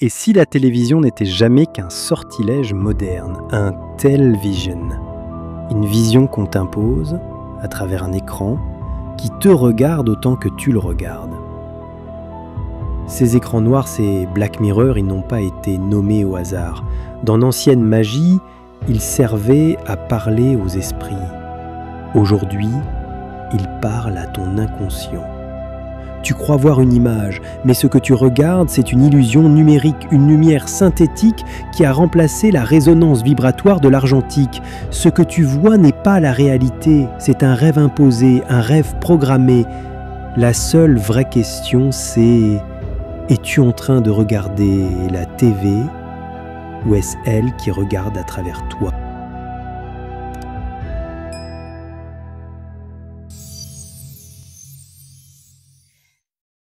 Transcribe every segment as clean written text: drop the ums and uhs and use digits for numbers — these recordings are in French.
Et si la télévision n'était jamais qu'un sortilège moderne, un television, une vision qu'on t'impose à travers un écran qui te regarde autant que tu le regardes. Ces écrans noirs, ces Black Mirror, ils n'ont pas été nommés au hasard. Dans l'ancienne magie, ils servaient à parler aux esprits. Aujourd'hui, ils parlent à ton inconscient. Tu crois voir une image, mais ce que tu regardes, c'est une illusion numérique, une lumière synthétique qui a remplacé la résonance vibratoire de l'argentique. Ce que tu vois n'est pas la réalité, c'est un rêve imposé, un rêve programmé. La seule vraie question, c'est: es-tu en train de regarder la TV ou est-ce elle qui regarde à travers toi ?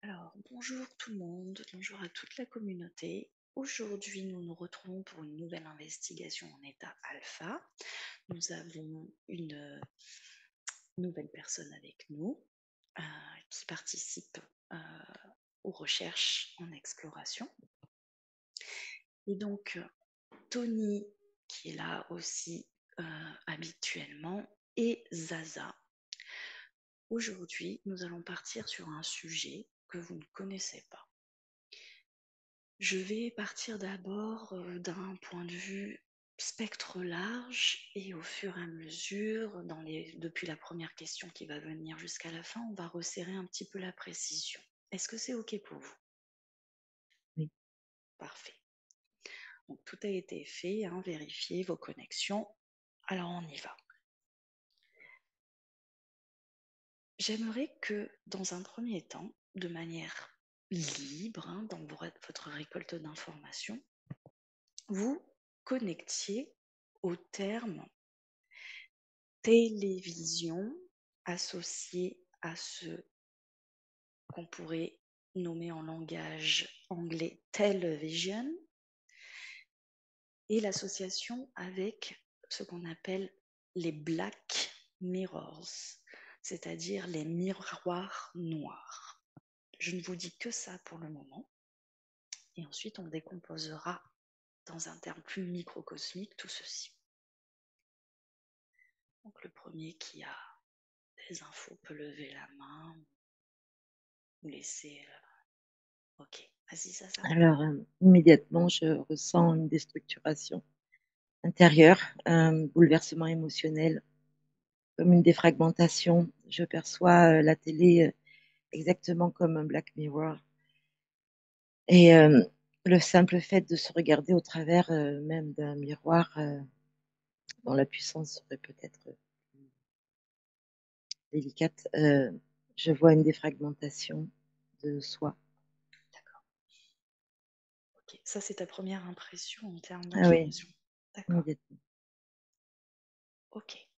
Alors, bonjour tout le monde, bonjour à toute la communauté. Aujourd'hui, nous nous retrouvons pour une nouvelle investigation en état alpha. Nous avons une nouvelle personne avec nous qui participe aux recherches en exploration. Et donc, Tony, qui est là aussi habituellement, et Zaza. Aujourd'hui, nous allons partir sur un sujet que vous ne connaissez pas. Je vais partir d'abord d'un point de vue spectre large et au fur et à mesure, depuis la première question qui va venir jusqu'à la fin, on va resserrer un petit peu la précision. Est-ce que c'est OK pour vous? Oui. Parfait. Donc tout a été fait, vérifiez vos connexions. Alors on y va. J'aimerais que dans un premier temps, de manière libre, dans votre récolte d'informations, vous connectiez au terme télévision associé à ce qu'on pourrait nommer en langage anglais television et l'association avec ce qu'on appelle les black mirrors, c'est-à-dire les miroirs noirs. Je ne vous dis que ça pour le moment et ensuite on décomposera dans un terme plus microcosmique tout ceci. Donc le premier qui a des infos peut lever la main ou laisser. Ok, vas-y, Zaza. Alors, immédiatement, je ressens une déstructuration intérieure, un bouleversement émotionnel, comme une défragmentation. Je perçois la télé exactement comme un Black Mirror. Et le simple fait de se regarder au travers même d'un miroir dont la puissance serait peut-être délicate, je vois une défragmentation de soi. D'accord. Ok, ça c'est ta première impression en termes Ah oui, d'information. D'accord. immédiatement. Ok,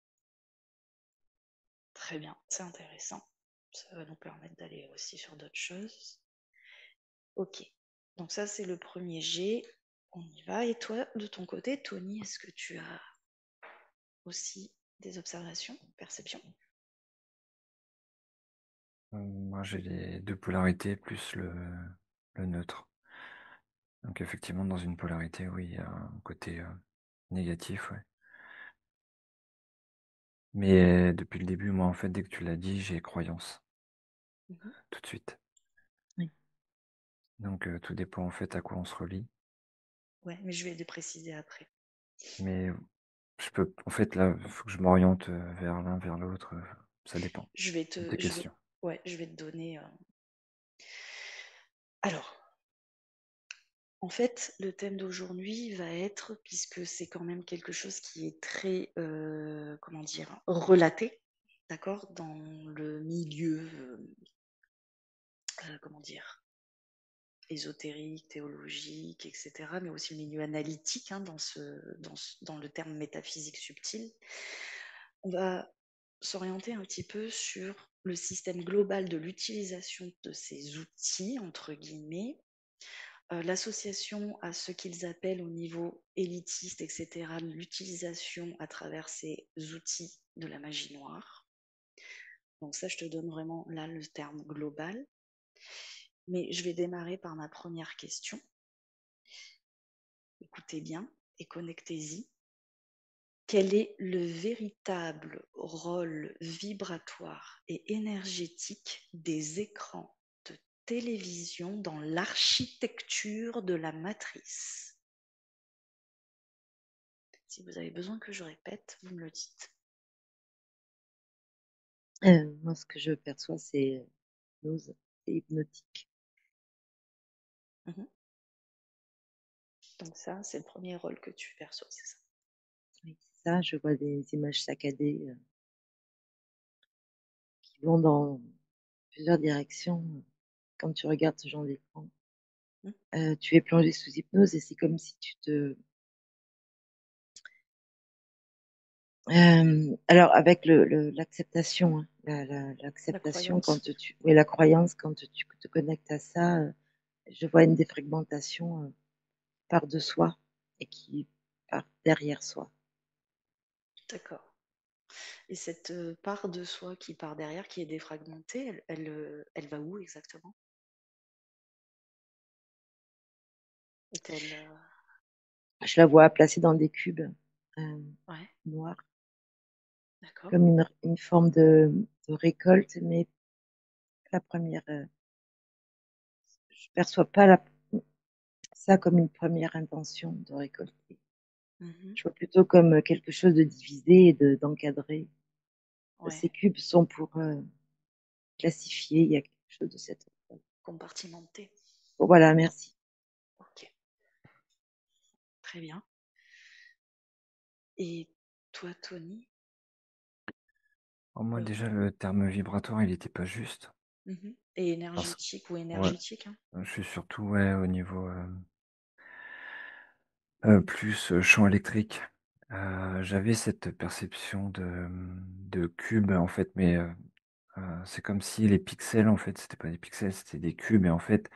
très bien, c'est intéressant. Ça va nous permettre d'aller aussi sur d'autres choses. Ok, donc ça c'est le premier jet. On y va. Et toi, de ton côté, Tony, est-ce que tu as aussi des observations, perceptions? Moi, j'ai les deux polarités plus le neutre. Donc, effectivement, dans une polarité, oui, il y a un côté négatif, ouais. Mais depuis le début, moi, en fait, dès que tu l'as dit, j'ai croyance, tout de suite. Oui. Donc, tout dépend, en fait, à quoi on se relie. Ouais, mais je vais les préciser après. Mais je peux, en fait, là, il faut que je m'oriente vers l'un, vers l'autre. Ça dépend Je vais de tes te, questions. je vais te donner. Alors, en fait, le thème d'aujourd'hui va être, puisque c'est quand même quelque chose qui est très, comment dire, relaté, d'accord, dans le milieu, comment dire, ésotérique, théologique, etc., mais aussi le milieu analytique, dans le terme métaphysique subtil. On va s'orienter un petit peu sur le système global de l'utilisation de ces outils, entre guillemets, l'association à ce qu'ils appellent au niveau élitiste, etc., l'utilisation à travers ces outils de la magie noire. Donc ça, je te donne vraiment là le terme global. Mais je vais démarrer par ma première question. écoutez bien et connectez-y. Quel est le véritable rôle vibratoire et énergétique des écrans de télévision dans l'architecture de la matrice? Si vous avez besoin que je répète, vous me le dites. Moi, ce que je perçois, c'est hypnose et hypnotique. Mhm. Donc ça, c'est le premier rôle que tu perçois, c'est ça? Oui, c'est ça, je vois des images saccadées qui vont dans plusieurs directions quand tu regardes ce genre d'écran. Tu es plongé sous hypnose et c'est comme si tu te... alors, avec l'acceptation, hein, l'acceptation quand croyance. tu... Oui, la croyance, quand tu te connectes à ça, je vois une défragmentation part de soi et qui part derrière soi. D'accord. Et cette part de soi qui part derrière, qui est défragmentée, elle va où exactement? Est-elle... Je la vois placée dans des cubes Ouais, noirs, d'accord. comme une forme de récolte, mais la première, je perçois pas ça comme une première intention de récolter. Mhm. Je vois plutôt comme quelque chose de divisé et d'encadré. Ouais, Ces cubes sont pour classifier, il y a quelque chose de cette... compartimenté. Bon, voilà, merci. Ok, très bien. Et toi, Tony? Alors moi, Euh, déjà, le terme vibratoire, il n'était pas juste. Et Parce énergétique ou ouais, énergétique, hein? je suis surtout au niveau plus champ électrique. J'avais cette perception de cube, en fait, mais c'est comme si les pixels, en fait, c'était pas des pixels, c'était des cubes, et en fait,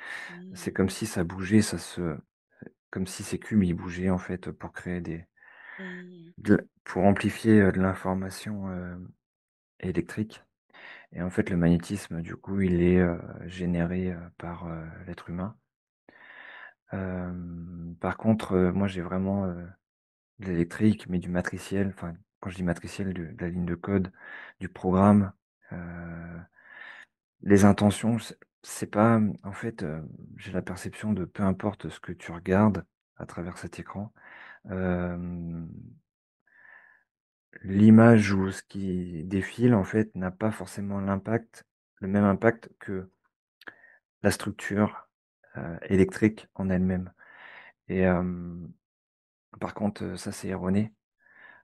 c'est Mm, comme si ça bougeait, comme si ces cubes, ils bougeaient, en fait, pour créer mm, pour amplifier de l'information électrique. Et en fait, le magnétisme, du coup, il est généré par l'être humain. Par contre, moi, j'ai vraiment de l'électrique, mais du matriciel. Enfin, quand je dis matriciel, de la ligne de code, du programme. euh, les intentions, c'est pas... En fait, j'ai la perception de peu importe ce que tu regardes à travers cet écran, euh, l'image ou ce qui défile, en fait, n'a pas forcément le même impact que la structure électrique en elle-même. Et par contre, ça c'est erroné,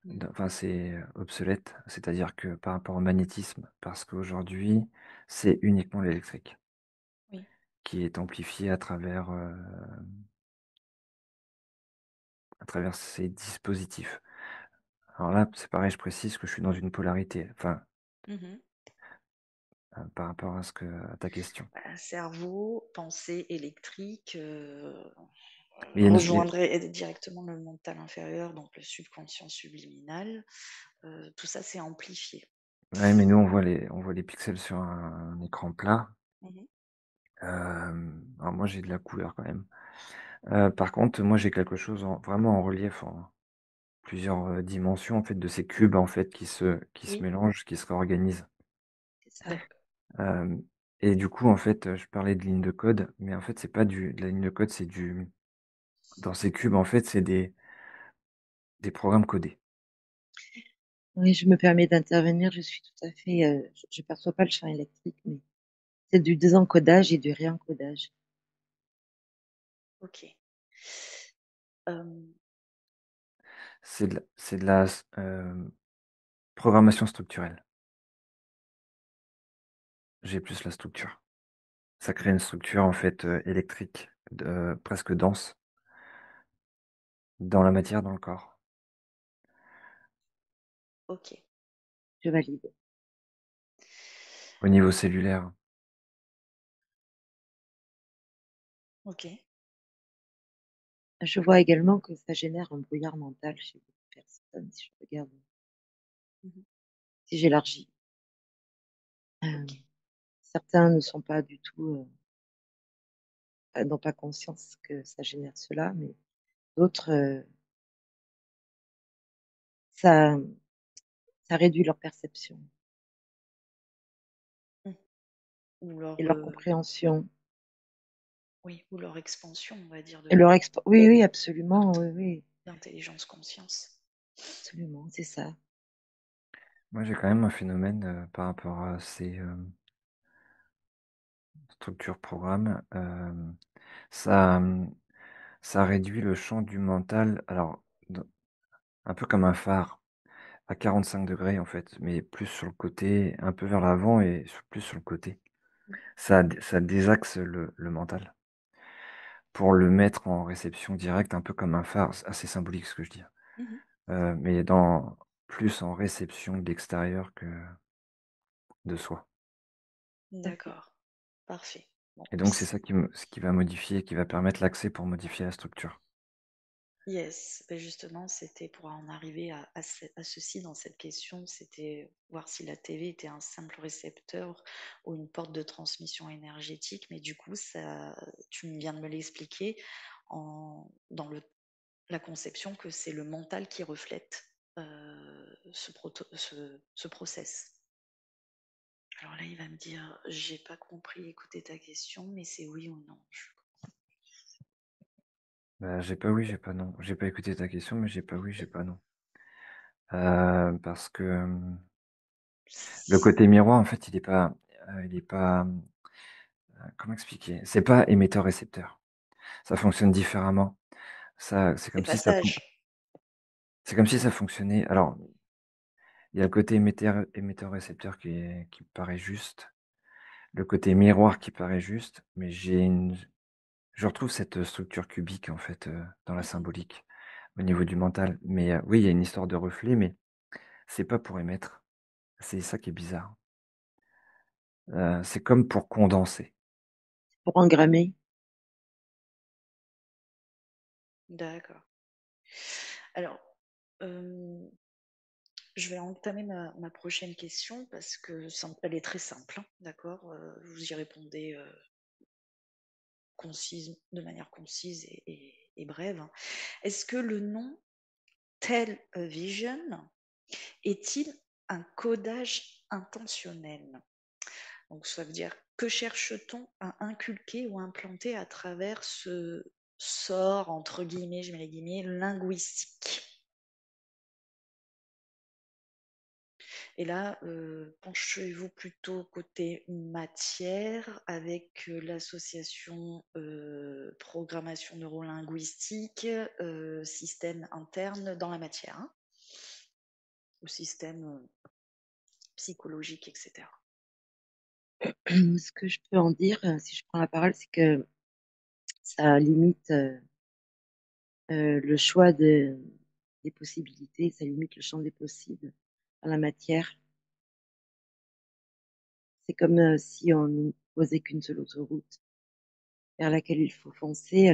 mm. enfin c'est obsolète, c'est-à-dire que par rapport au magnétisme, parce qu'aujourd'hui, c'est uniquement l'électrique Oui. qui est amplifié à travers ces dispositifs. Alors là, c'est pareil, je précise que je suis dans une polarité, enfin, Mhm. par rapport à ta question. Cerveau, pensée électrique, Mais il y a rejoindrait directement le mental inférieur, donc le subconscient subliminal. Tout ça, c'est amplifié. ouais, mais nous, on voit les pixels sur un écran plat. Mhm. Alors moi, j'ai de la couleur quand même. Par contre, moi, j'ai quelque chose vraiment en relief, en plusieurs dimensions, en fait, de ces cubes, en fait, qui se Oui, mélangent, qui se réorganisent. C'est ça. d'accord. Euh, et du coup, en fait, je parlais de ligne de code, mais en fait, c'est pas de la ligne de code, dans ces cubes, en fait, c'est des programmes codés. Oui, je me permets d'intervenir. Je suis tout à fait. Je ne perçois pas le champ électrique, mais c'est du désencodage et du réencodage. Ok. Euh, C'est de la programmation structurelle. J'ai plus la structure. Ça crée une structure, en fait, électrique, presque dense, dans la matière, dans le corps. ok. Je valide. Au niveau cellulaire. Ok. Je vois également que ça génère un brouillard mental chez beaucoup de personnes, si je regarde, Mhm. si j'élargis. Ok. Certains ne sont pas du tout, n'ont pas conscience que ça génère cela, mais D'autres, ça réduit leur perception Mmh. Ou et leur, leur compréhension oui, ou leur expansion, on va dire, et leur oui, absolument, oui, d'intelligence conscience. absolument, c'est ça. Moi, j'ai quand même un phénomène par rapport à ces structures programmes. Ça, ça réduit le champ du mental, alors, un peu comme un phare, à 45 degrés en fait, mais plus sur le côté, un peu vers l'avant et plus sur le côté. Mmh. Ça désaxe le mental pour le mettre en réception directe, un peu comme un phare. C'est assez symbolique ce que je dis. Mmh. Mais plus en réception de l'extérieur que de soi. Tout à fait. D'accord, parfait. Bon, Et donc c'est ça ce qui va modifier, qui va permettre l'accès pour modifier la structure. yes, beh, justement, c'était pour en arriver à ceci dans cette question, c'était voir si la TV était un simple récepteur ou une porte de transmission énergétique, mais du coup, ça, tu viens de me l'expliquer dans la conception que c'est le mental qui reflète ce process. Alors là, il va me dire, j'ai pas compris, écouter ta question, mais c'est oui ou non. Bah, j'ai pas oui, j'ai pas non. J'ai pas écouté ta question, mais j'ai pas oui, j'ai pas non. Parce que le côté miroir, en fait, il est pas, comment expliquer? C'est pas émetteur-récepteur. Ça fonctionne différemment. Ça, C'est passage. c'est comme si ça fonctionnait. Alors, il y a le côté émetteur-récepteur qui me paraît juste, le côté miroir qui paraît juste, mais je retrouve cette structure cubique, en fait, dans la symbolique, au niveau du mental. Mais oui, il y a une histoire de reflet, mais c'est pas pour émettre. C'est ça qui est bizarre. C'est comme pour condenser. Pour engrammer, D'accord. Alors, je vais entamer ma prochaine question parce que elle est très simple, hein, d'accord? Vous y répondez de manière concise et brève. Est-ce que le nom Television est-il un codage intentionnel? Donc, ça veut dire que cherche-t-on à inculquer ou implanter à travers ce sort, entre guillemets, je mets les guillemets, linguistique? Et là, penchez-vous plutôt côté matière avec l'association programmation neurolinguistique, système interne dans la matière, hein, ou système psychologique, etc. ce que je peux en dire, si je prends la parole, c'est que ça limite le choix des possibilités, ça limite le champ des possibles dans la matière. C'est comme si on ne posait qu'une seule autoroute vers laquelle il faut foncer,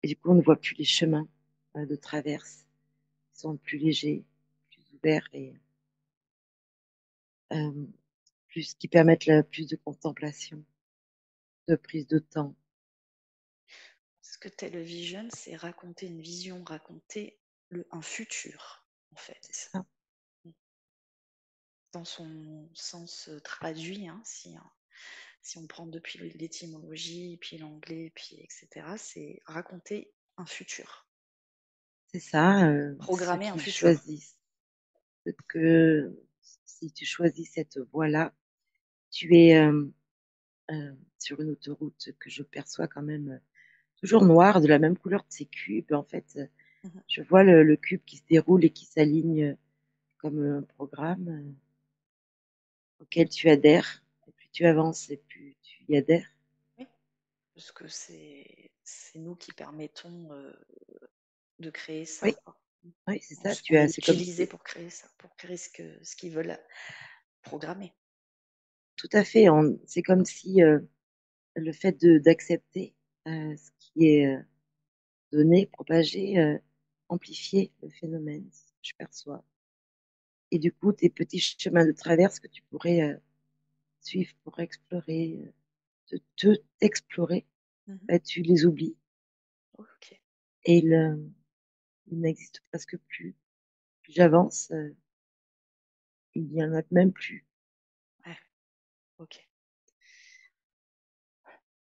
et du coup, on ne voit plus les chemins de traverse. Ils sont plus légers, plus ouverts et euh, qui permettent plus de contemplation, de prise de temps. Ce que Television, c'est raconter une vision, raconter un futur, en C'est fait, ça. dans son sens traduit, hein, si on prend depuis l'étymologie, puis l'anglais, puis etc., c'est raconter un futur, C'est ça. Ceux programmer un qui futur. choisissent, que si tu choisis cette voie-là, tu es sur une autoroute que je perçois quand même toujours noire, de la même couleur de ces cubes. En fait, Mhm. je vois le cube qui se déroule et qui s'aligne comme un programme auquel tu adhères. Et plus tu avances et plus tu y adhères. Oui, parce que c'est nous qui permettons de créer ça, Oui, quoi. oui, c'est ça. On est C'est comme utilisé pour créer ça, pour créer ce qu'ils veulent programmer. tout à fait. C'est comme si le fait d'accepter ce qui est donné, propagé, amplifier le phénomène, c'est ce que je perçois. Et du coup, tes petits chemins de traverse que tu pourrais suivre pour explorer, t'explorer, Mhm. bah, tu les oublies. Ok. et il n'existe presque plus. Plus j'avance, il n'y en a même plus. Ouais, ok.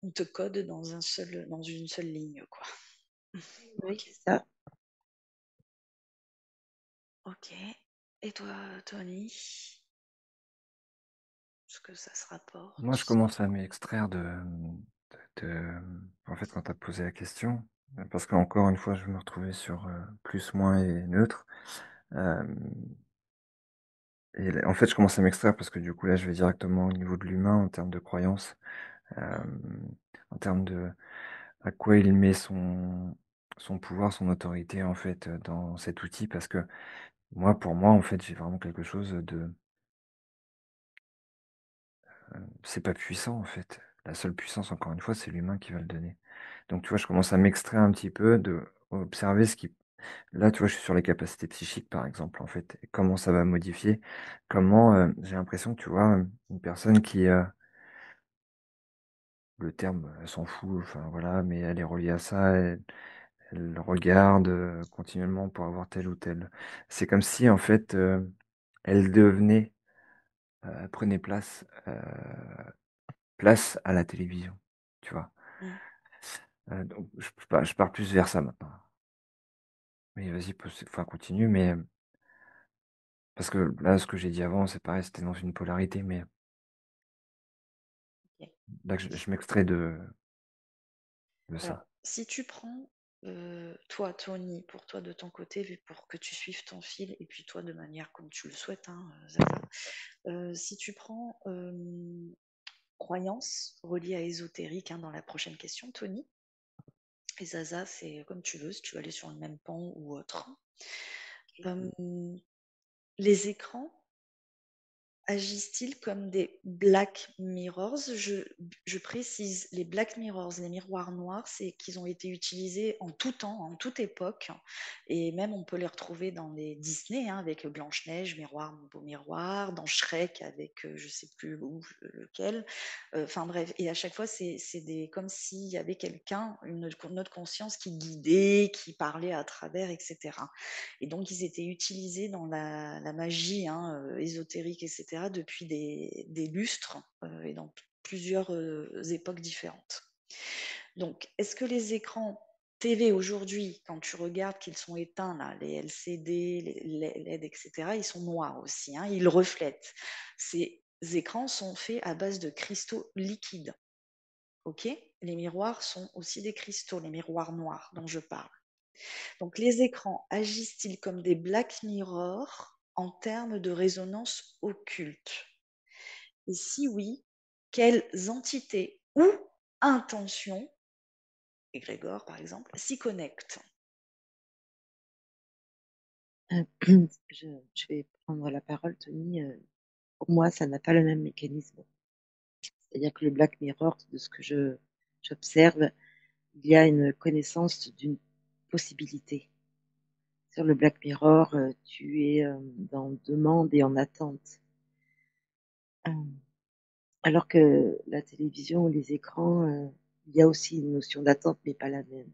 On te code dans une seule ligne, quoi. Oui, Ok. c'est ça. Ok. Et toi, Tony, ce que ça se Moi, je rapporte? commence à m'extraire en fait, quand tu as posé la question, parce qu'encore une fois, je me retrouvais sur plus, moins et neutre. Euh, en fait, je commence à m'extraire parce que du coup, là, je vais directement au niveau de l'humain en termes de croyances, en termes de à quoi il met son pouvoir, son autorité, en fait, dans cet outil, parce que pour moi, en fait, j'ai vraiment quelque chose de... c'est pas puissant, en fait. La seule puissance, encore une fois, c'est l'humain qui va le donner. Donc, tu vois, je commence à m'extraire un petit peu, de observer ce qui... Là, tu vois, je suis sur les capacités psychiques, par exemple, en fait, et comment ça va modifier, comment j'ai l'impression que, tu vois, une personne qui, le terme, elle s'en fout, enfin voilà, mais elle est reliée à ça, elle regarde continuellement pour avoir tel ou tel. C'est comme si, en fait, elle devenait, prenait place à la télévision, tu vois. Mm. Donc, je pars plus vers ça maintenant. Mais vas-y, enfin, continue, mais parce que là, ce que j'ai dit avant, c'est pareil, c'était dans une polarité, mais Ok. là, je m'extrais de Alors, ça. si tu prends toi, Tony, pour toi de ton côté, pour que tu suives ton fil, et puis toi de manière comme tu le souhaites, hein, Zaza, si tu prends croyance reliée à ésotérique hein, dans la prochaine question, Tony, et Zaza, c'est comme tu veux, si tu veux aller sur le même pan ou autre. Les écrans agissent-ils comme des black mirrors? Je précise, les black mirrors, les miroirs noirs, c'est qu'ils ont été utilisés en tout temps, en toute époque, et même on peut les retrouver dans les Disney, hein, avec Blanche-Neige, Miroir, mon beau miroir, dans Shrek avec je sais plus où, lequel. Enfin bref, et à chaque fois, comme s'il y avait quelqu'un, notre conscience qui guidait, qui parlait à travers, etc. Et donc, ils étaient utilisés dans la magie hein, ésotérique, etc., depuis des lustres et dans plusieurs époques différentes. Donc, est-ce que les écrans TV aujourd'hui, quand tu regardes qu'ils sont éteints, là, les LCD, les LED, etc., ils sont noirs aussi, hein, ils reflètent. Ces écrans sont faits à base de cristaux liquides. Ok. Les miroirs sont aussi des cristaux, les miroirs noirs dont je parle. Donc, les écrans agissent-ils comme des black mirrors en termes de résonance occulte? Et si oui, quelles entités ou intentions, égrégore par exemple, s'y connectent? Je vais prendre la parole, Tony. Pour moi, ça n'a pas le même mécanisme. C'est-à-dire que le Black Mirror, de ce que j'observe, il y a une connaissance d'une possibilité. Sur le Black Mirror, tu es dans demande et en attente. Euh, Alors que la télévision ou les écrans, il y a aussi une notion d'attente, mais pas la même.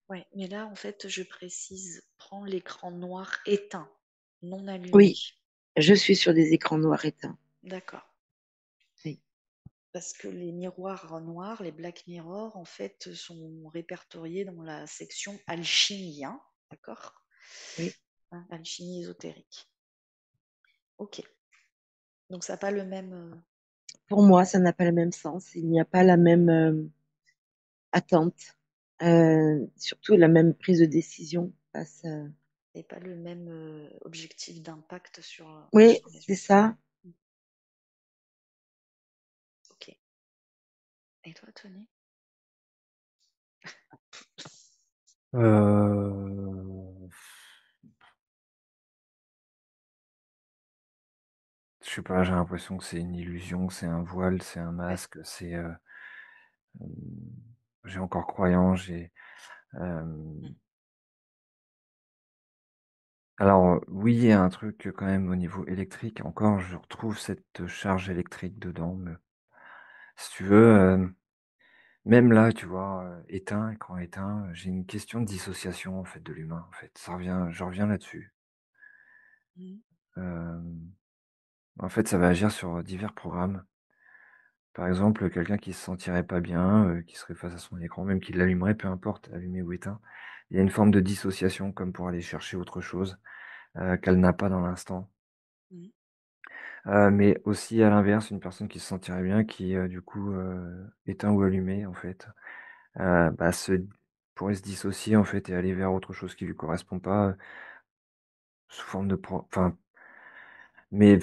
Oui, mais là, en fait, je précise, prends l'écran noir éteint, non allumé. Oui, je suis sur des écrans noirs éteints. D'accord. Oui. Parce que les miroirs noirs, les black mirrors, en fait, sont répertoriés dans la section alchimie, hein, d'accord? Oui. Hein, alchimie ésotérique. Ok. Donc ça n'a pas le même. Pour moi, ça n'a pas le même sens. Il n'y a pas la même attente, surtout la même prise de décision face. Et pas le même objectif d'impact Oui, sur les c'est humains. ça. Ok. Et toi, Tony? Euh... Je sais pas, j'ai l'impression que c'est une illusion, que c'est un voile, c'est un Ouais. masque, euh, j'ai encore croyance, euh, alors oui, il y a un truc quand même au niveau électrique, encore je retrouve cette charge électrique dedans, mais si tu veux, même là, tu vois, éteint, écran éteint, j'ai une question de dissociation, en fait, de l'humain, en fait. Je reviens là-dessus. Mmh. Hem, En fait, ça va agir sur divers programmes. Par exemple, quelqu'un qui se sentirait pas bien, qui serait face à son écran, même qui l'allumerait, peu importe, allumé ou éteint. Il y a une forme de dissociation comme pour aller chercher autre chose, qu'elle n'a pas dans l'instant. Mmh. Mais aussi à l'inverse, une personne qui se sentirait bien, qui, du coup, éteint ou allumé en fait, bah, se pourrait se dissocier en fait et aller vers autre chose qui lui correspond pas, sous forme de enfin, mais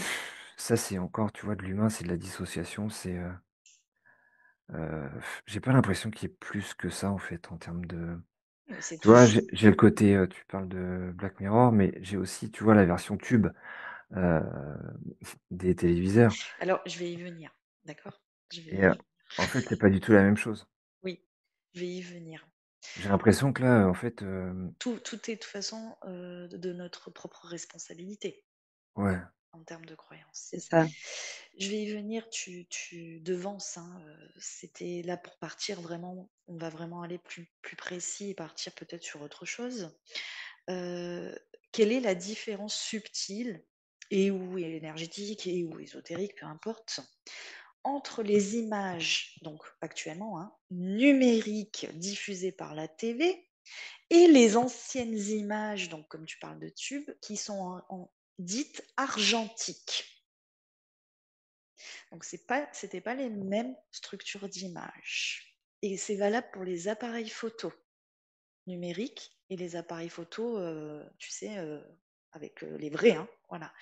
ça c'est encore, tu vois, de l'humain, c'est de la dissociation, j'ai pas l'impression qu'il y ait plus que ça en fait en termes de Mais c'est tu vois, toujours j'ai le côté, tu parles de Black Mirror, mais j'ai aussi, tu vois, la version tube, heu, des téléviseurs alors je vais y venir, d'accord? Je vais et y venir. en fait, c'est pas du tout la même chose. Oui, je vais y venir. J'ai l'impression que là, en fait, Tout est de toute façon, de notre propre responsabilité ouais, en termes de croyances. C'est ça. Je vais y venir, tu devances, hein, c'était là pour partir vraiment on va vraiment aller plus précis et partir peut-être sur autre chose. Heu, Quelle est la différence subtile et ou énergétique et ou ésotérique, peu importe, entre les images, donc actuellement, hein, numériques diffusées par la TV et les anciennes images, donc comme tu parles de tubes, qui sont dites argentiques. Donc c'était pas les mêmes structures d'image. Et c'est valable pour les appareils photo numériques et les appareils photo, tu sais, avec les vrais, hein, voilà.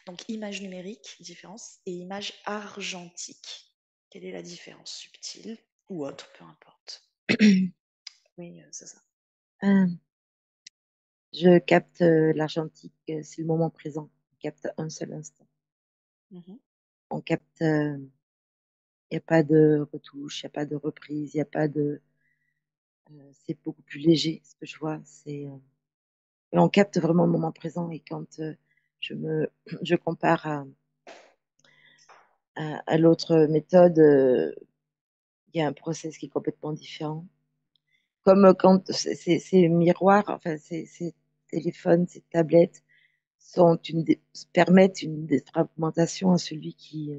Donc image numérique, différence, et image argentique. Quelle est la différence subtile ou autre, peu importe. Oui, c'est ça. Euh, je capte l'argentique, c'est le moment présent. On capte un seul instant. Mhm. On capte, il n'y a pas de retouche, il n'y a pas de reprise, il n'y a pas de. C'est beaucoup plus léger, ce que je vois. Et on capte vraiment le moment présent. Et quand je me, je compare à l'autre méthode, il y a un process qui est complètement différent. Comme quand ces miroirs, enfin ces téléphones, ces tablettes permettent une défragmentation à celui qui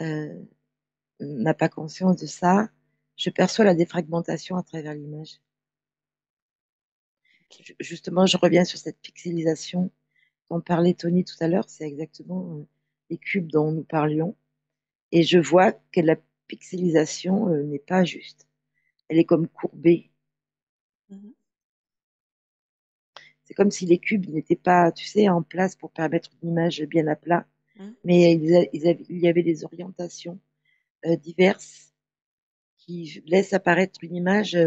euh, n'a pas conscience de ça. Je perçois la défragmentation à travers l'image. Ok. Justement, je reviens sur cette pixelisation dont parlait Tony tout à l'heure. C'est exactement les cubes dont nous parlions. Et je vois que la pixelisation n'est pas juste. Elle est comme courbée. Mhm. C'est comme si les cubes n'étaient pas, tu sais, en place pour permettre une image bien à plat, Mhm. mais il y avait des orientations diverses qui laissent apparaître une image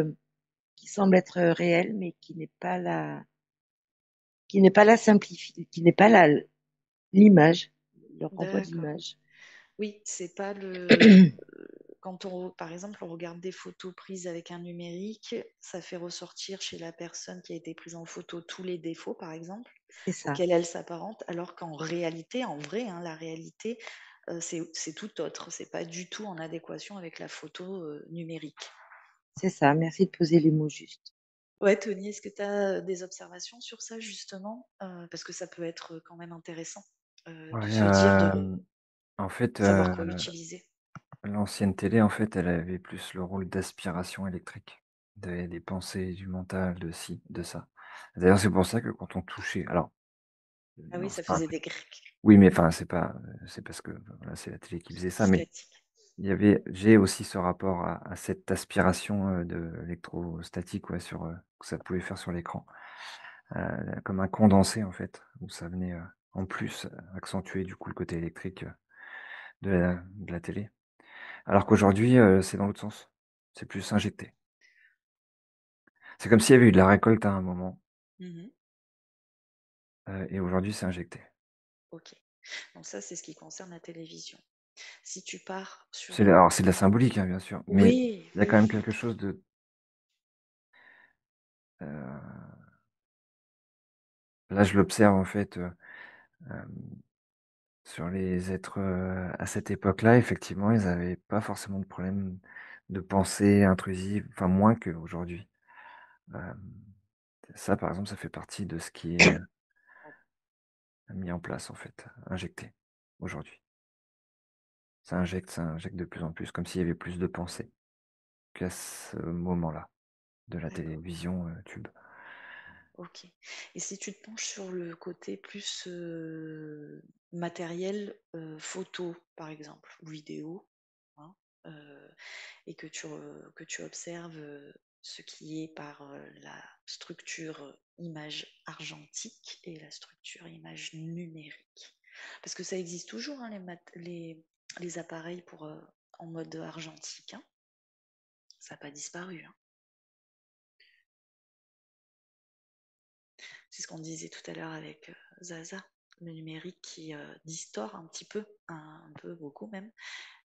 qui semble être réelle, mais qui n'est pas la qui n'est pas l'image, leur renvoie de D'accord. l'image. Oui, c'est pas le. Quand par exemple, on regarde des photos prises avec un numérique, ça fait ressortir chez la personne qui a été prise en photo tous les défauts, par exemple, C'est ça, auxquels elle s'apparente, alors qu'en réalité, en vrai, hein, la réalité, c'est tout autre. C'est pas du tout en adéquation avec la photo numérique. c'est ça. Merci de poser les mots justes. Ouais, Tony, est-ce que tu as des observations sur ça, justement? Parce que ça peut être quand même intéressant de ouais, se dire, de en fait, savoir quoi utiliser. l'ancienne télé, en fait, elle avait plus le rôle d'aspiration électrique, des pensées, du mental, de ci, de ça. D'ailleurs, c'est pour ça que quand on touchait alors, Ah oui, non, ça c'est pas un faisait truc des grecs oui, mais enfin, c'est parce que, voilà, c'est la télé qui faisait ça, mais statiques. j'ai aussi ce rapport à cette aspiration, de électrostatique, ouais, que ça pouvait faire sur l'écran, comme un condensé, en fait, où ça venait, en plus, accentuer, du coup, le côté électrique, de la télé. Alors qu'aujourd'hui, c'est dans l'autre sens. C'est plus injecté. C'est comme s'il y avait eu de la récolte à un moment, Mhm. et aujourd'hui, c'est injecté. Ok. Donc ça, c'est ce qui concerne la télévision. Si tu pars sur un... Alors c'est de la symbolique, hein, bien sûr, mais Oui, il y a quand oui. même quelque chose de, heu, là, je l'observe, en fait, hem, sur les êtres, à cette époque-là, effectivement, ils avaient pas forcément de problème de pensée intrusive, enfin moins qu'aujourd'hui. Euh, Ça, par exemple, ça fait partie de ce qui est mis en place, en fait, injecté aujourd'hui. Ça injecte de plus en plus, comme s'il y avait plus de pensée qu'à ce moment-là de la D'accord. télévision tube. Ok. Et si tu te penches sur le côté plus matériel, photo par exemple, ou vidéo, hein, et que tu observes ce qui est par la structure image argentique et la structure image numérique. Parce que ça existe toujours, hein, les appareils pour, en mode argentique, hein. Ça n'a pas disparu, hein. C'est ce qu'on disait tout à l'heure avec Zaza, le numérique qui distord un petit peu, un peu beaucoup même,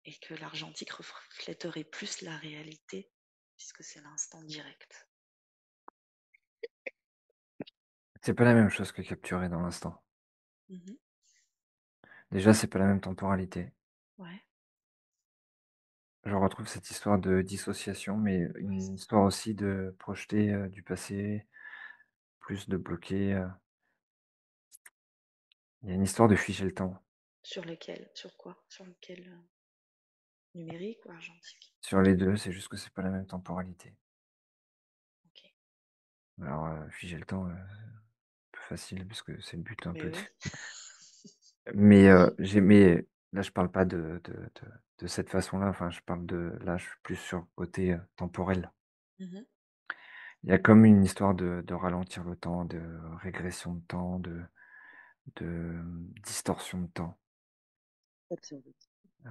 et que l'argentique reflèterait plus la réalité, puisque c'est l'instant direct. C'est pas la même chose que capturer dans l'instant. Mhm. Déjà, c'est pas la même temporalité. Ouais, Je retrouve cette histoire de dissociation, mais une histoire aussi de projeter du passé, plus de bloquer. Il y a une histoire de figer le temps. sur lequel, sur quoi, sur lequel numérique ou argentique? Sur les deux, c'est juste que c'est pas la même temporalité. Ok. Alors, figer le temps, plus facile, parce que c'est le but un Mais peu. oui. Mais, mais là, je parle pas de cette façon-là. Enfin, je parle de. Là, je suis plus sur le côté temporel. Mhm. Il y a comme une histoire de ralentir le temps, de régression de temps, de distorsion de temps. Absurde. Euh,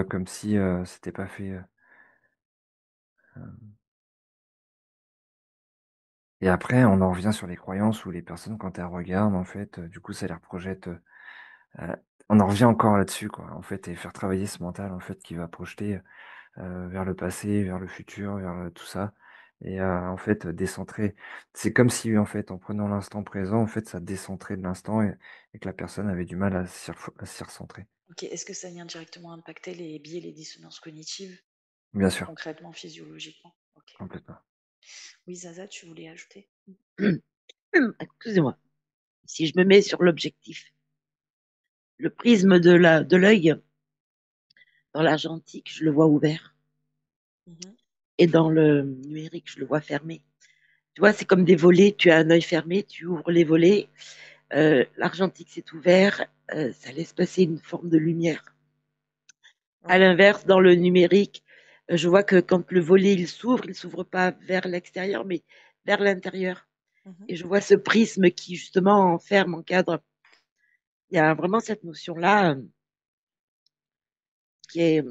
comme si c'était pas fait. Euh. Et après, on en revient sur les croyances où les personnes, quand elles regardent, en fait, du coup, ça les projette. On en revient encore là-dessus, quoi, en fait, et faire travailler ce mental, en fait, qui va projeter vers le passé, vers le futur, vers tout ça, et en fait, décentrer. C'est comme si, en fait, en prenant l'instant présent, en fait, ça décentrait de l'instant et que la personne avait du mal à s'y recentrer. Ok. Est-ce que ça vient directement impacter les biais, les dissonances cognitives, Bien sûr, concrètement, physiologiquement? Ok. complètement. Oui, Zaza, tu voulais ajouter? Excusez-moi. Si je me mets sur l'objectif, le prisme de l'œil dans l'argentique, je le vois ouvert. Mhm. Et dans le numérique, je le vois fermé. Tu vois, c'est comme des volets. Tu as un œil fermé, tu ouvres les volets. L'argentique, c'est ouvert. Ça laisse passer une forme de lumière. À Ouais. l'inverse, dans le numérique, je vois que quand le volet il s'ouvre pas vers l'extérieur, mais vers l'intérieur. Mhm. Et je vois ce prisme qui justement enferme, encadre. Il y a vraiment cette notion-là qui est,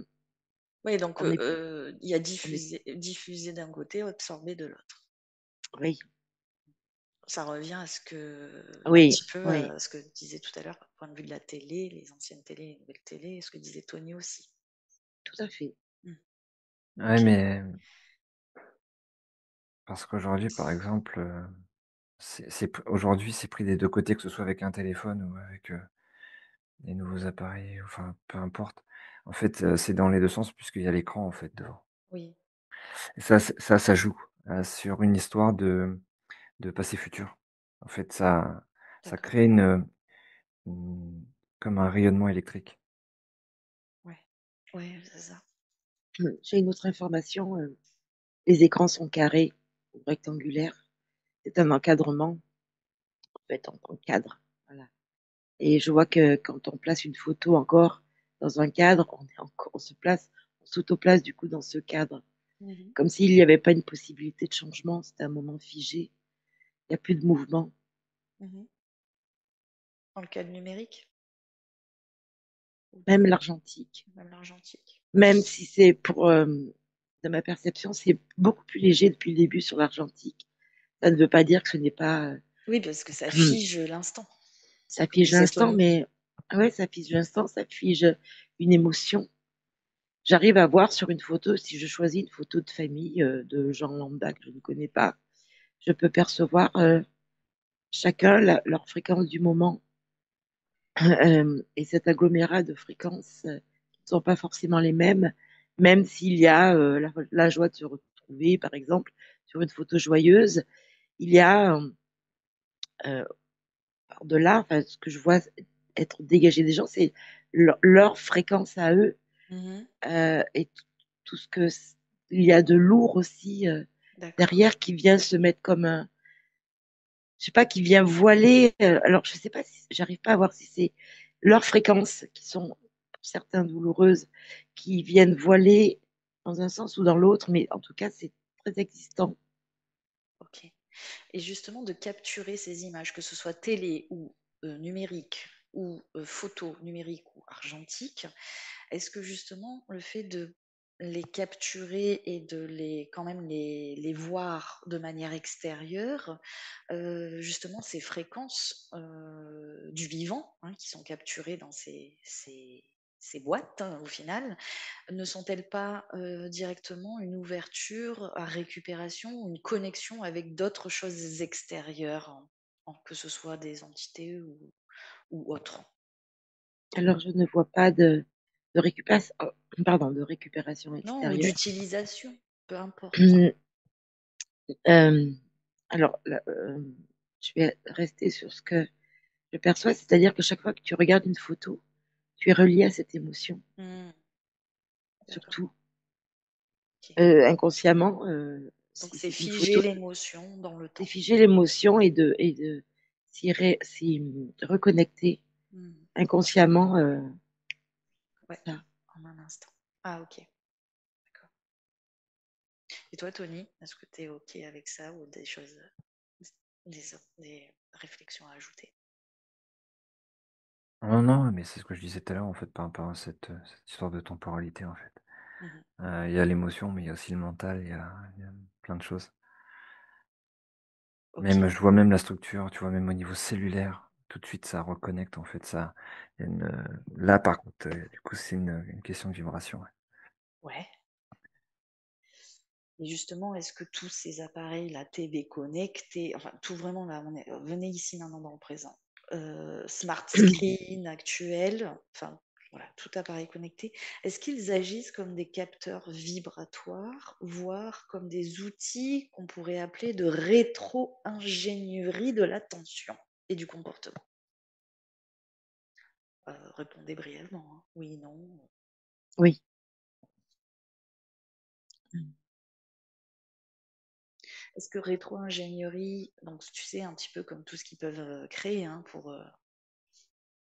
Oui, donc on est, il y a on est, diffusé d'un côté, absorbé de l'autre. oui, Ça revient à ce que, un oui, petit peu oui, à ce que disait tout à l'heure, point de vue de la télé, les anciennes télé, les nouvelles télé, et ce que disait Tony aussi. tout à fait. Hmm. Ouais, Ok. mais parce qu'aujourd'hui, par exemple, aujourd'hui, c'est pris des deux côtés, que ce soit avec un téléphone ou avec des nouveaux appareils, enfin, peu importe. En fait, c'est dans les deux sens puisqu'il y a l'écran, en fait, devant. Oui, Et ça joue sur une histoire de passé futur. En fait, ça d'accord. crée une- comme un rayonnement électrique. Ouais, ouais, c'est ça. J'ai une autre information. Les écrans sont carrés ou rectangulaires. C'est un encadrement, en fait, en tant que cadre. Voilà. Et je vois que quand on place une photo encore dans un cadre, on se place, on s'auto-place du coup dans ce cadre. Mhm. Comme s'il n'y avait pas une possibilité de changement, c'était un moment figé. Il n'y a plus de mouvement. Mhm. Dans le cadre numérique ou Même l'argentique, même l'argentique. même si c'est de ma perception, c'est beaucoup plus léger depuis le début sur l'argentique. Ça ne veut pas dire que ce n'est pas, Oui, parce que ça fige l'instant, ça comme fige disait l'instant, Tony. mais ah ouais, ça fige l'instant, ça fige une émotion. J'arrive à voir sur une photo, si je choisis une photo de famille de gens lambda que je ne connais pas, je peux percevoir chacun leur fréquence du moment et cet agglomérat de fréquences qui ne sont pas forcément les mêmes, même s'il y a la joie de se retrouver, par exemple, sur une photo joyeuse, il y a par-delà, enfin, ce que je vois être dégagé des gens, c'est leur fréquence à eux Mhm. et tout ce que il y a de lourd aussi D'accord. derrière qui vient se mettre comme un, je sais pas, qui vient voiler. Alors je sais pas, j'arrive pas à voir si c'est leurs fréquences qui sont pour certains douloureuses, qui viennent voiler dans un sens ou dans l'autre, mais en tout cas c'est très existant. Ok. Et justement, de capturer ces images, que ce soit télé ou numérique, ou photo numérique ou argentique, est-ce que justement le fait de les capturer et de quand même les voir de manière extérieure, justement ces fréquences du vivant, hein, qui sont capturées dans ces boîtes, hein, au final, ne sont-elles pas directement une ouverture à récupération ou une connexion avec d'autres choses extérieures, que ce soit des entités ou autres? Alors je ne vois pas de récupération, pardon, de récupération Non, ou extérieure. d'utilisation, peu importe. Euh, alors, je vais rester sur ce que je perçois, c'est-à-dire que chaque fois que tu regardes une photo, tu es relié à cette émotion, Hmm, d'accord. surtout Ok. inconsciemment. Donc Si c'est c'est une figer photo, l'émotion dans le c'est temps. figer l'émotion et de s'y reconnecter Hmm, inconsciemment. ouais, Ça. en un instant. Ah, ok, d'accord. Et toi, Tony, est-ce que tu es ok avec ça ou des choses, des, des réflexions à ajouter? Non, non, mais c'est ce que je disais tout à l'heure, en fait, par rapport à cette histoire de temporalité, en fait. Mhm. Il y a l'émotion, mais il y a aussi le mental, il y a plein de choses. Ok, Même, je vois même la structure, tu vois, même au niveau cellulaire, tout de suite, ça reconnecte, en fait, ça. Il y a là, par contre, du coup, c'est une question de vibration. Ouais. ouais. Et justement, est-ce que tous ces appareils, la TV connectée, enfin tout vraiment là, venez ici maintenant dans le présent, smart screen actuel, enfin voilà, tout appareil connecté, est-ce qu'ils agissent comme des capteurs vibratoires, voire comme des outils qu'on pourrait appeler de rétro-ingénierie de l'attention et du comportement? Répondez brièvement, hein. Oui, non. Oui. Est-ce que rétro-ingénierie, donc tu sais, un petit peu comme tout ce qu'ils peuvent créer, hein,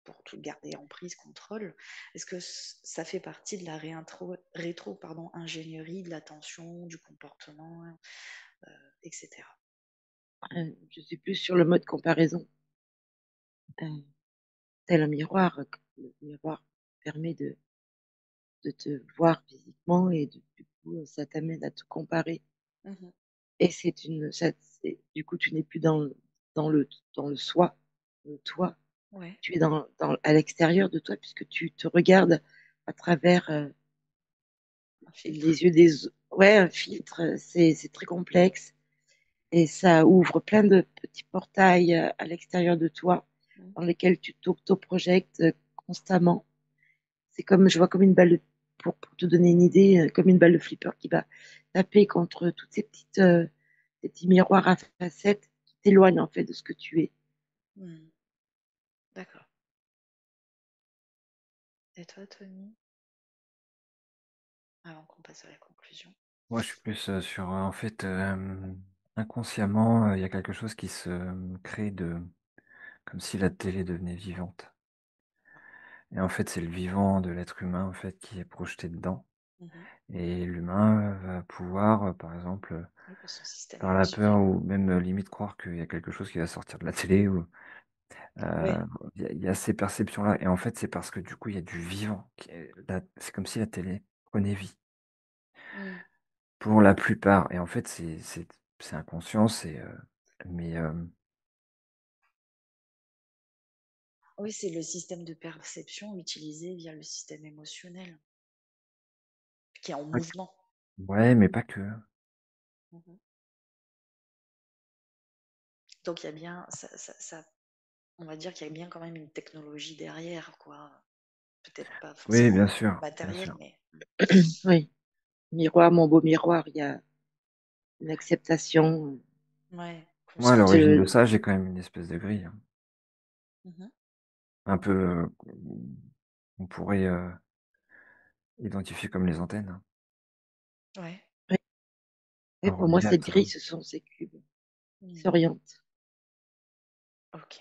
pour tout garder en prise, contrôle, est-ce que ça fait partie de la ingénierie de l'attention, du comportement, etc. Je suis plus sur le mode comparaison. Tel un miroir. Le miroir permet de te voir physiquement et du coup, ça t'amène à te comparer. Mhm. Et du coup, tu n'es plus dans le, dans le soi, le toi. Ouais, Tu es à l'extérieur de toi puisque tu te regardes à travers un filtre. les yeux des autres. Ouais, un filtre, c'est très complexe et ça ouvre plein de petits portails à l'extérieur de toi Mhm. dans lesquels tu t'auto-projectes constamment. C'est comme, je vois comme une balle pour te donner une idée, comme une balle de flipper qui va taper contre toutes ces petits miroirs à facettes qui t'éloignent en fait de ce que tu es. Mhm. D'accord. Et toi, Tony, avant qu'on passe à la conclusion? Moi, je suis plus sur, en fait, inconsciemment, il y a quelque chose qui se crée comme si la télé devenait vivante. Et en fait, c'est le vivant de l'être humain, en fait, qui est projeté dedans. Mhm. Et l'humain va pouvoir, par exemple, Oui, pour son système par la peur émotionnel. ou même limite croire qu'il y a quelque chose qui va sortir de la télé ou Ouais. euh, il y a ces perceptions-là. Et en fait, c'est parce que du coup, il y a du vivant. C'est comme si la télé prenait vie Mhm. pour la plupart. Et en fait, c'est inconscient, mais Oui, c'est le système de perception utilisé via le système émotionnel, qui est en pas que- mouvement. ouais, mais pas que. Mhm. Donc il y a bien, on va dire qu'il y a bien quand même une technologie derrière, quoi. Peut-être pas Oui, forcément bien sûr, bien matérielle, sûr. mais Oui. Miroir, mon beau miroir, il y a une acceptation Ouais, Moi, à l'origine de de... consciente. ça, j'ai quand même une espèce de grille, hein. Mhm. Un peu, on pourrait identifier comme les antennes, hein. Ouais. Ouais, ouais, Un pour moi, relié à cette ça. grille, ce sont ces cubes qui Mhm. s'orientent. Ok.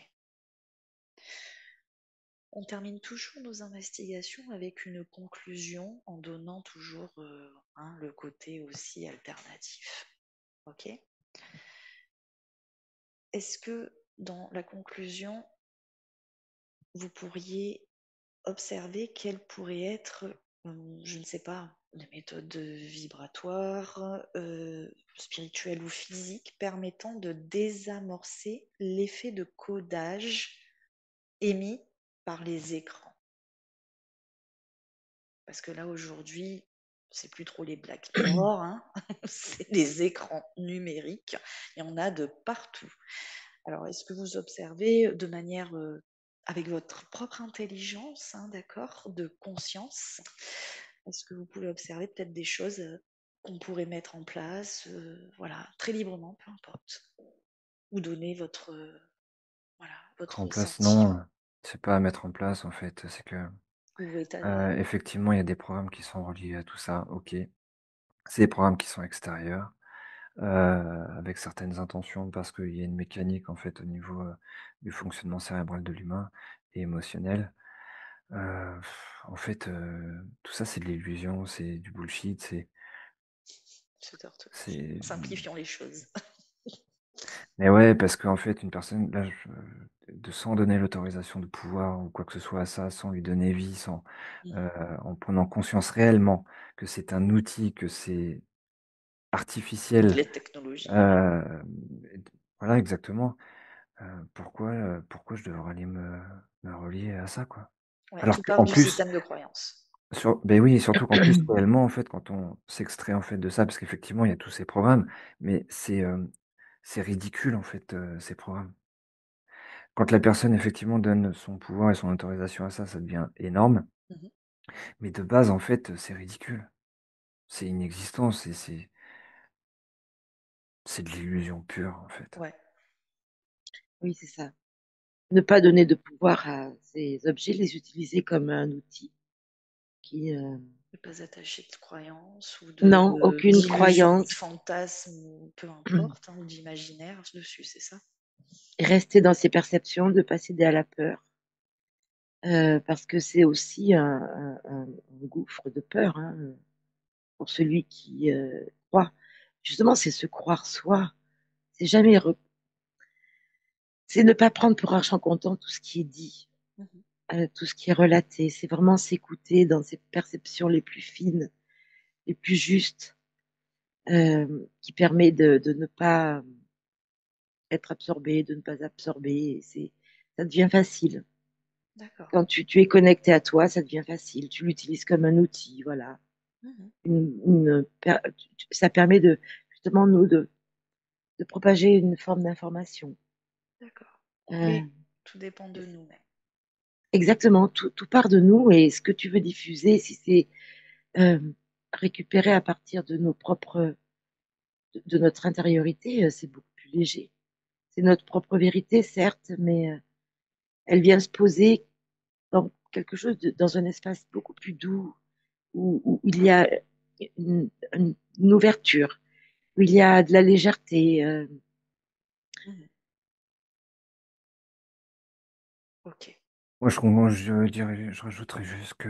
On termine toujours nos investigations avec une conclusion en donnant toujours le côté aussi alternatif. Ok. Est-ce que dans la conclusion, vous pourriez observer quelles pourraient être, je ne sais pas, des méthodes vibratoires, spirituelles ou physiques permettant de désamorcer l'effet de codage émis par les écrans? Parce que là, aujourd'hui, c'est plus trop les Black Mirror, hein, c'est les écrans numériques. Il y en a de partout. Alors, est-ce que vous observez de manière, avec votre propre intelligence, hein, d'accord, de conscience, est-ce que vous pouvez observer peut-être des choses qu'on pourrait mettre en place, voilà, très librement, peu importe, ou donner votre, voilà, Mettre votre en place, ressenti non, c'est pas à mettre en place en fait. C'est que ou état. effectivement, il y a des programmes qui sont reliés à tout ça. Ok, c'est des programmes qui sont extérieurs, avec certaines intentions, parce qu'il y a une mécanique en fait au niveau du fonctionnement cérébral de l'humain et émotionnel. En fait, tout ça, c'est de l'illusion, c'est du bullshit, c'est Simplifions les choses. mais ouais, parce qu'en fait, une personne, là, de sans donner l'autorisation de pouvoir ou quoi que ce soit à ça, sans lui donner vie, Mhm. en prenant conscience réellement que c'est un outil, que c'est artificiel, Les technologies, ouais. heu, et d voilà exactement, pourquoi je devrais aller me relier à ça, quoi? Ouais, Alors tout part qu'en du plus système de croyance. beh, oui, surtout qu'en plus, réellement, en fait, quand on s'extrait, en fait, de ça, parce qu'effectivement, il y a tous ces programmes, mais c'est ridicule, en fait, ces programmes. Quand la personne, effectivement, donne son pouvoir et son autorisation à ça, ça devient énorme, Mhm. mais de base, en fait, c'est ridicule. C'est inexistant, c'est de l'illusion pure, en fait. Ouais, Oui, c'est ça. Ne pas donner de pouvoir à ces objets, les utiliser comme un outil qui... ne pas attacher de croyances ou Non, aucune d'illusions ou de croyance. fantasmes, ou peu importe, hein, ou d'imaginaire dessus, c'est ça? Rester dans ses perceptions, de pas céder à la peur. Parce que c'est aussi un gouffre de peur, hein, pour celui qui croit. Justement, c'est se croire soi. C'est jamais, c'est ne pas prendre pour argent comptant tout ce qui est dit, Mhm. tout ce qui est relaté. C'est vraiment s'écouter dans ses perceptions les plus fines, les plus justes, qui permet de ne pas être absorbé, de ne pas absorber. Ça devient facile. D'accord. Quand tu es connecté à toi, ça devient facile. Tu l'utilises comme un outil, voilà. Mhm. Ça permet de justement nous de propager une forme d'information. D'accord. Euh, Oui, tout dépend de nous-mêmes. exactement, tout part de nous et ce que tu veux diffuser, si c'est euh, récupéré à partir de nos propres, de notre intériorité, c'est beaucoup plus léger. C'est notre propre vérité, certes, mais elle vient se poser dans quelque chose, dans un espace beaucoup plus doux, où il y a une ouverture, où il y a de la légèreté. Mhm. Ok. Moi, je rajouterais juste que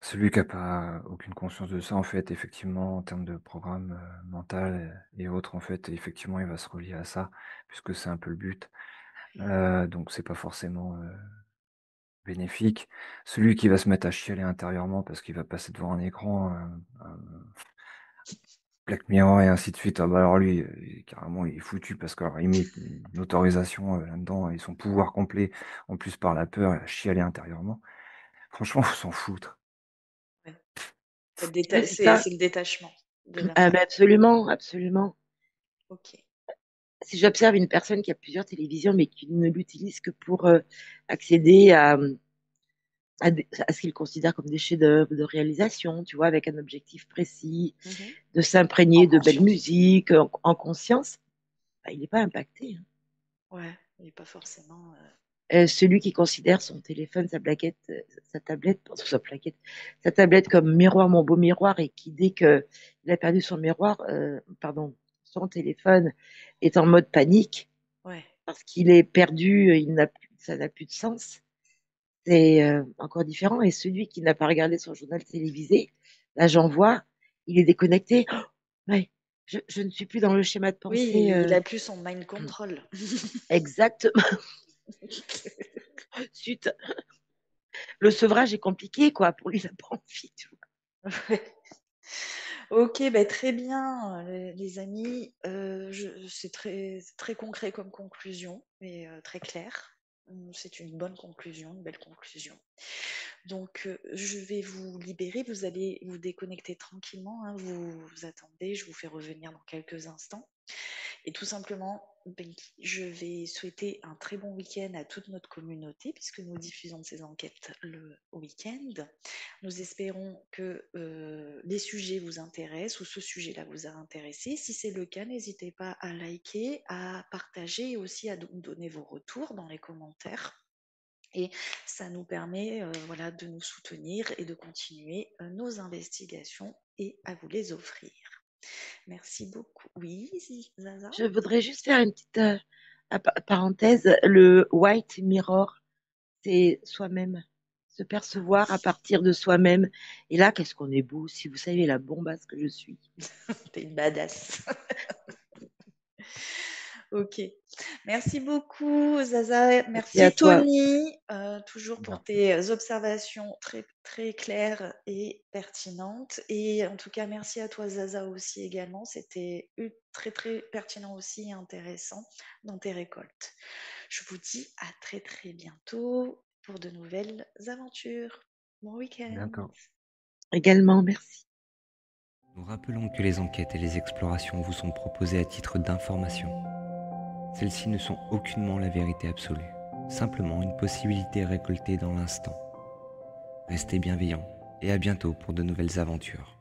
celui qui a pas aucune conscience de ça, en fait, effectivement, en termes de programme, mental et autres, en fait, effectivement, il va se relier à ça, puisque c'est un peu le but. Donc c'est pas forcément, bénéfique. Celui qui va se mettre à chialer intérieurement parce qu'il va passer devant un écran, Black Mirror et ainsi de suite, ah bah, alors lui, carrément, il est foutu parce qu'alors il met une autorisation, là-dedans et son pouvoir complet, en plus par la peur, à chialer intérieurement. Franchement, faut s'en foutre. Ouais. Ouais, c'est ça. C'est le détachement de Ah, ben l'intérieur. absolument, absolument. Ok. Si j'observe une personne qui a plusieurs télévisions, mais qui ne l'utilise que pour accéder à à ce qu'ils considèrent comme des chefs-d'œuvre de réalisation, tu vois, avec un objectif précis, Mhm. de En s'imprégner de belle conscience. musique, en conscience, bah, il n'est pas impacté, hein. Ouais, il n'est pas forcément. Celui qui considère son téléphone, sa tablette, pardon, sa tablette comme miroir, mon beau miroir, et qui, dès qu'il a perdu son miroir, pardon, son téléphone est en mode panique Ouais. parce qu'il est perdu, ça n'a plus de sens. C'est encore différent. Et celui qui n'a pas regardé son journal télévisé, là, j'en vois, il est déconnecté. Oh, ouais, je ne suis plus dans le schéma de Oui, pensée. il a plus son mind control. Exactement. Suite. Le sevrage est compliqué, quoi. Pour lui, il n'a pas envie, tu vois. Ouais. Ok, bah, très bien, les amis. C'est très concret comme conclusion, et très clair. C'est une bonne conclusion, une belle conclusion. Donc, je vais vous libérer. Vous allez vous déconnecter tranquillement, hein. Vous attendez, je vous fais revenir dans quelques instants. Et tout simplement, je vais souhaiter un très bon week-end à toute notre communauté, puisque nous diffusons ces enquêtes le week-end. Nous espérons que les sujets vous intéressent, ou ce sujet-là vous a intéressé. Si c'est le cas, n'hésitez pas à liker, à partager, et aussi à nous donner vos retours dans les commentaires. Et ça nous permet voilà, de nous soutenir et de continuer nos investigations et à vous les offrir. Merci beaucoup. Oui, Zaza? Je voudrais juste faire une petite parenthèse. Le white mirror, c'est soi-même, se percevoir à partir de soi-même. Et là, qu'est-ce qu'on est beau, si vous savez la bombasse que je suis. T'es une badass. Ok. Merci beaucoup, Zaza. Merci à Merci, toi. Tony, toujours pour Merci. tes observations très, très claires et pertinentes. Et en tout cas, merci à toi, Zaza, aussi également. C'était très, très pertinent aussi et intéressant dans tes récoltes. Je vous dis à très, très bientôt pour de nouvelles aventures. Bon week-end. Bientôt. Également, merci. Nous rappelons que les enquêtes et les explorations vous sont proposées à titre d'information. Celles-ci ne sont aucunement la vérité absolue, simplement une possibilité récoltée dans l'instant. Restez bienveillants et à bientôt pour de nouvelles aventures.